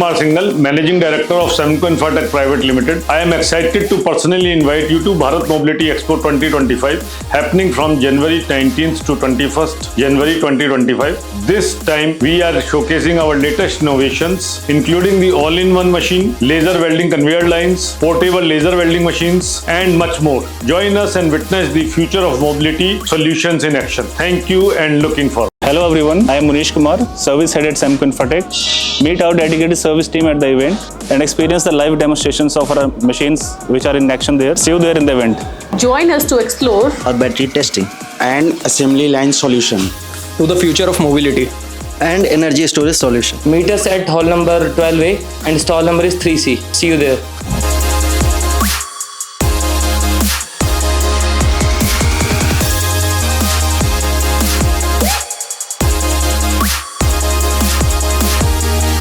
Kumar Singhal, Managing Director of Semco Infratech Private Limited. I am excited to personally invite you to Bharat Mobility Expo 2025, happening from January 19th to 21st January 2025. This time we are showcasing our latest innovations, including the all-in-one machine, laser welding conveyor lines, portable laser welding machines, and much more. Join us and witness the future of mobility solutions in action. Thank you and looking forward. Hello everyone, I am Munish Kumar, Service Head at Semco Infratech. Meet our dedicated service team at the event and experience the live demonstrations of our machines which are in action there. See you there in the event. Join us to explore our battery testing and assembly line solution to the future of mobility and energy storage solution. Meet us at hall number 12A and stall number is 3C. See you there.